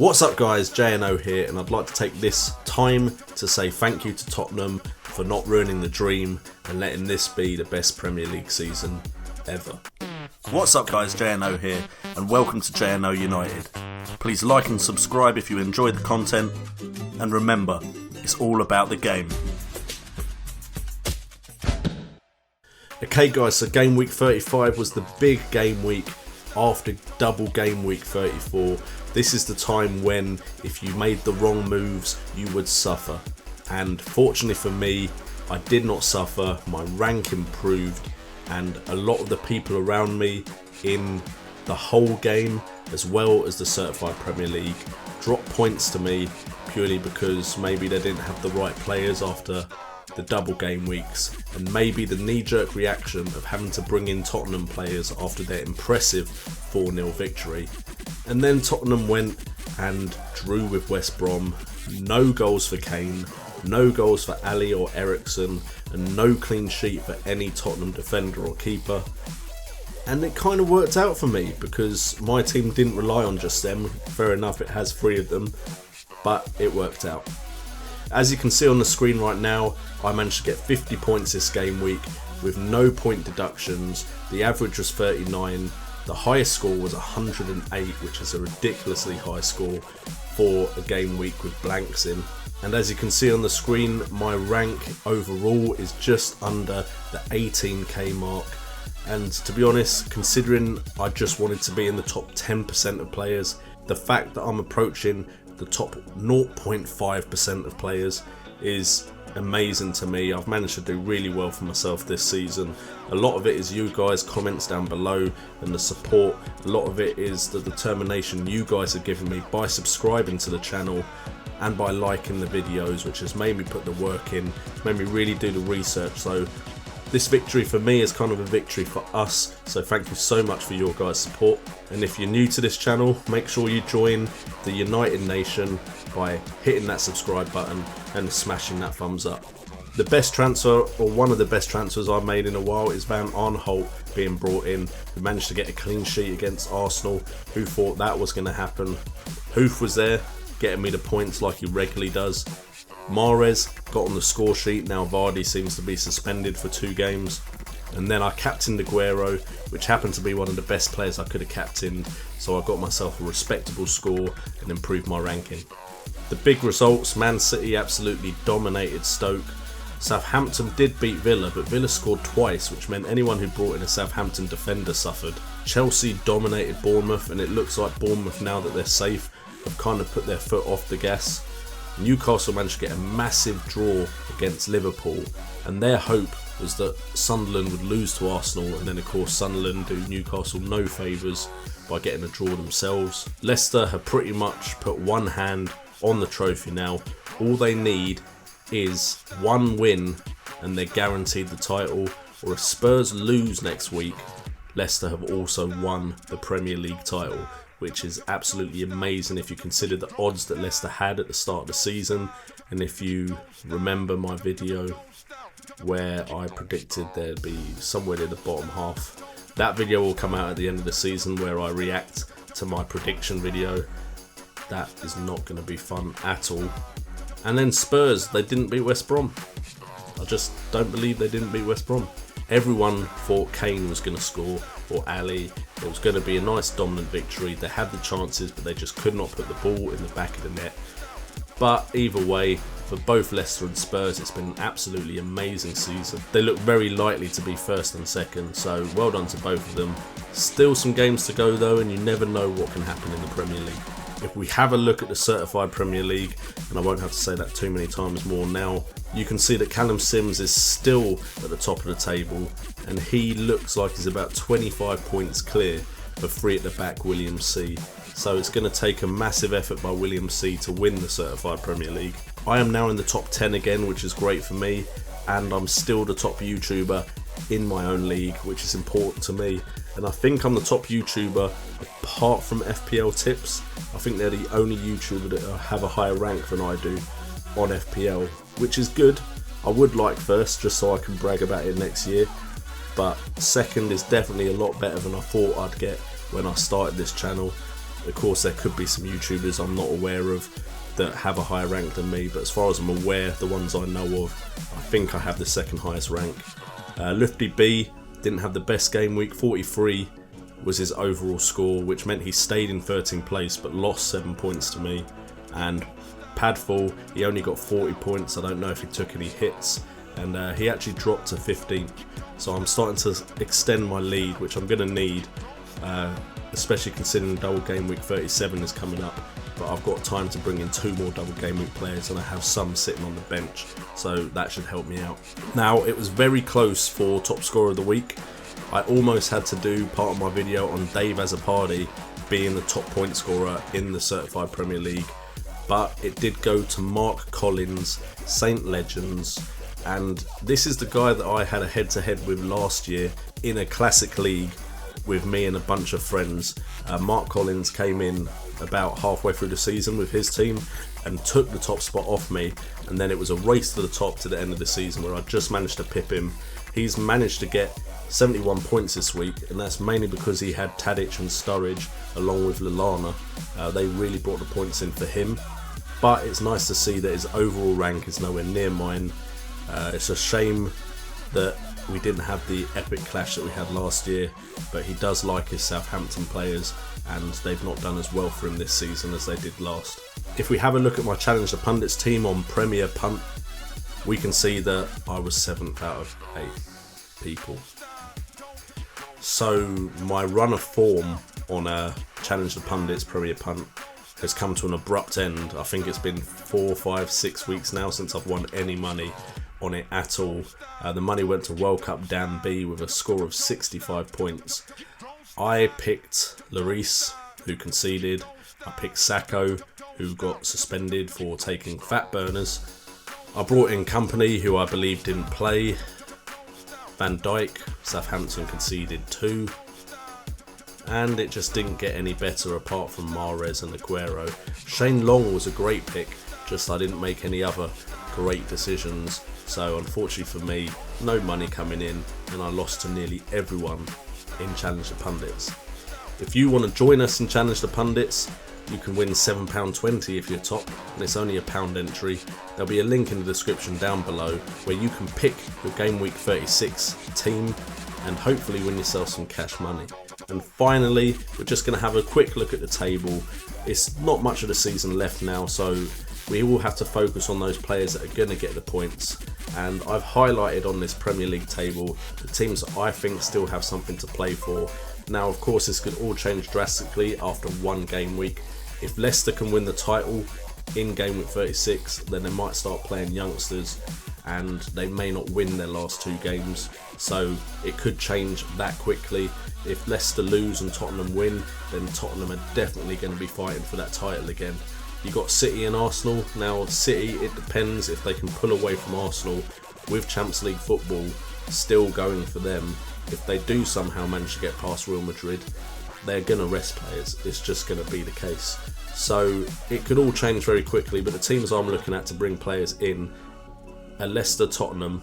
What's up guys, JNO here, and I'd like to take this time to say thank you to Tottenham for not ruining the dream and letting this be the best Premier League season ever. What's up guys, JNO here, and welcome to JNO United. Please like and subscribe if you enjoy the content, and remember, it's all about the game. Okay guys, so game week 35 was the big game week after double game week 34. This is the time when if you made the wrong moves you would suffer, and fortunately for me I did not suffer. My rank improved and a lot of the people around me in the whole game as well as the Certified Premier League dropped points to me purely because maybe they didn't have the right players after the double game weeks, and maybe the knee-jerk reaction of having to bring in Tottenham players after their impressive 4-0 victory. And then Tottenham went and drew with West Brom, no goals for Kane, no goals for Ali or Ericsson, and no clean sheet for any Tottenham defender or keeper. And it kind of worked out for me because my team didn't rely on just them. Fair enough, it has 3 of them, but it worked out. As you can see on the screen right now, I managed to get 50 points this game week with no point deductions. The average was 39. The highest score was 108, which is a ridiculously high score for a game week with blanks in. And as you can see on the screen, my rank overall is just under the 18k mark. And to be honest, considering I just wanted to be in the top 10% of players, the fact that I'm approaching the top 0.5% of players is amazing to me. I've managed to do really well for myself this season. A lot of it is you guys' comments down below and the support. A lot of it is the determination you guys have given me by subscribing to the channel and by liking the videos, which has made me put the work in, made me really do the research. So this victory for me is kind of a victory for us, so thank you so much for your guys' support. And if you're new to this channel, make sure you join the United Nation by hitting that subscribe button and smashing that thumbs up. The best transfer, or one of the best transfers I've made in a while, is Van Aanholt being brought in. We managed to get a clean sheet against Arsenal. Who thought that was going to happen? Hoof was there, getting me the points like he regularly does. Mahrez got on the score sheet. Now Vardy seems to be suspended for 2 games. And then I captained Aguero, which happened to be one of the best players I could have captained, so I got myself a respectable score and improved my ranking. The big results: Man City absolutely dominated Stoke. Southampton did beat Villa, but Villa scored twice, which meant anyone who brought in a Southampton defender suffered. Chelsea dominated Bournemouth, and it looks like Bournemouth, now that they're safe, have kind of put their foot off the gas. Newcastle managed to get a massive draw against Liverpool, and their hope was that Sunderland would lose to Arsenal, and then of course Sunderland do Newcastle no favours by getting a draw themselves. Leicester have pretty much put one hand on the trophy now. All they need is one win and they're guaranteed the title, or if Spurs lose next week, Leicester have also won the Premier League title, which is absolutely amazing if you consider the odds that Leicester had at the start of the season. And if you remember my video where I predicted there'd be somewhere in the bottom half, that video will come out at the end of the season where I react to my prediction video. That is not going to be fun at all. And then Spurs, they didn't beat West Brom. I just don't believe they didn't beat West Brom. Everyone thought Kane was going to score, or Ali. It was going to be a nice dominant victory. They had the chances, but they just could not put the ball in the back of the net. But either way, for both Leicester and Spurs, it's been an absolutely amazing season. They look very likely to be first and second, so well done to both of them. Still some games to go though, and you never know what can happen in the Premier League. If we have a look at the Certified Premier League, and I won't have to say that too many times more now, you can see that Callum Sims is still at the top of the table, and he looks like he's about 25 points clear of 3 at the back William C. So it's going to take a massive effort by William C to win the Certified Premier League. I am now in the top 10 again, which is great for me, and I'm still the top YouTuber in my own league, which is important to me. And I think I'm the top YouTuber apart from FPL Tips. I think they're the only YouTuber that have a higher rank than I do on FPL, which is good. I would like first, just so I can brag about it next year, but second is definitely a lot better than I thought I'd get when I started this channel. Of course, there could be some YouTubers I'm not aware of that have a higher rank than me, but as far as I'm aware, the ones I know of, I think I have the second highest rank. Lufty B didn't have the best game week. 43 was his overall score, which meant he stayed in 13th place but lost 7 points to me. And Padfall, he only got 40 points. I don't know if he took any hits, and he actually dropped to 15th. So I'm starting to extend my lead, which I'm going to need, especially considering double game week 37 is coming up. But I've got time to bring in 2 more double game week players, and I have some sitting on the bench, so that should help me out. Now, it was very close for top scorer of the week. I almost had to do part of my video on Dave Azzopardi being the top point scorer in the Certified Premier League, but it did go to Mark Collins, Saint Legends, and this is the guy that I had a head-to-head with last year in a classic league with me and a bunch of friends. Mark Collins came in about halfway through the season with his team and took the top spot off me, and then it was a race to the top to the end of the season where I just managed to pip him. He's managed to get 71 points this week, and that's mainly because he had Tadic and Sturridge along with Lallana. They really brought the points in for him, but it's nice to see that his overall rank is nowhere near mine. It's a shame that we didn't have the epic clash that we had last year, but he does like his Southampton players, and they've not done as well for him this season as they did last. If we have a look at my Challenge the Pundits team on Premier Punt, we can see that I was 7th out of 8 people. So my run of form on a Challenge the Pundits Premier Punt has come to an abrupt end. I think it's been 4, 5, 6 weeks now since I've won any money on it at all. The money went to World Cup Dan B with a score of 65 points. I picked Lloris, who conceded. I picked Sacco, who got suspended for taking fat burners. I brought in Company, who I believe didn't play. Van Dijk, Southampton conceded 2. And it just didn't get any better apart from Mahrez and Aguero. Shane Long was a great pick, just I didn't make any other great decisions. So unfortunately for me, no money coming in, and I lost to nearly everyone in Challenge the Pundits. If you want to join us in Challenge the Pundits, you can win £7.20 if you're top, and it's only a £1 entry. There'll be a link in the description down below where you can pick your Game Week 36 team and hopefully win yourself some cash money. And finally, we're just going to have a quick look at the table. It's not much of the season left now, so we will have to focus on those players that are going to get the points. And I've highlighted on this Premier League table the teams that I think still have something to play for. Now, of course, this could all change drastically after one game week. If Leicester can win the title in Game Week 36, then they might start playing youngsters and they may not win their last 2 games. So it could change that quickly. If Leicester lose and Tottenham win, then Tottenham are definitely going to be fighting for that title again. You got City and Arsenal. Now City, it depends if they can pull away from Arsenal with Champions League football still going for them. If they do somehow manage to get past Real Madrid, they're going to rest players. It's just going to be the case. So it could all change very quickly, but the teams I'm looking at to bring players in are Leicester, Tottenham,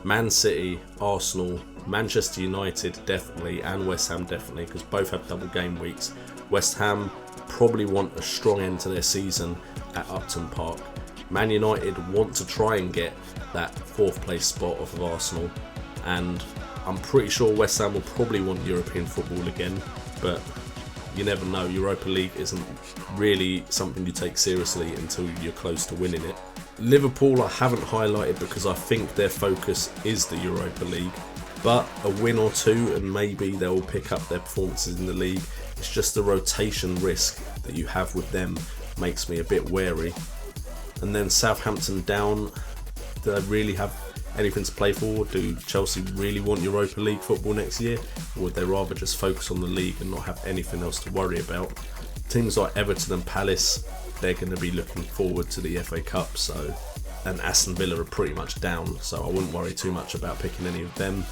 Man City, Arsenal, Manchester United definitely, and West Ham definitely, because both have double game weeks. West Ham probably want a strong end to their season at Upton Park. Man United want to try and get that 4th place spot off of Arsenal, and I'm pretty sure West Ham will probably want European football again, but you never know. Europa League isn't really something you take seriously until you're close to winning it. Liverpool I haven't highlighted because I think their focus is the Europa League, but a win or 2 and maybe they'll pick up their performances in the league. It's just the rotation risk that you have with them makes me a bit wary. And then Southampton down, do they really have anything to play for? Do Chelsea really want Europa League football next year? Or would they rather just focus on the league and not have anything else to worry about? Teams like Everton and Palace, they're going to be looking forward to the FA Cup, and Aston Villa are pretty much down, so I wouldn't worry too much about picking any of them.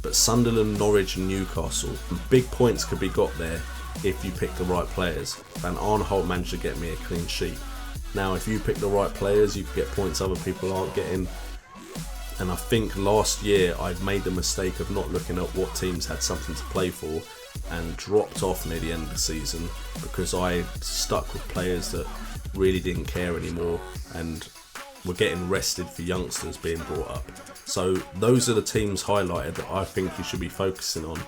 But Sunderland, Norwich and Newcastle, big points could be got there if you pick the right players. Van Arnholt managed to get me a clean sheet. Now, if you pick the right players, you can get points other people aren't getting. And I think last year I'd made the mistake of not looking at what teams had something to play for, and dropped off near the end of the season because I stuck with players that really didn't care anymore and were getting rested for youngsters being brought up. So those are the teams highlighted that I think you should be focusing on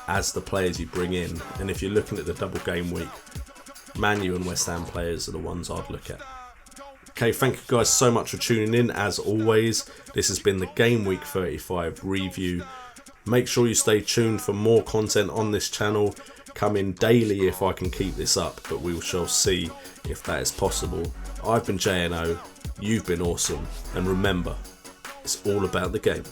as the players you bring in. And if you're looking at the double game week, Man U and West Ham players are the ones I'd look at. Okay, thank you guys so much for tuning in. As always, this has been the Game Week 35 review. Make sure you stay tuned for more content on this channel, coming daily if I can keep this up, but we shall see if that is possible. I've been JNO, you've been awesome, and remember, it's all about the game.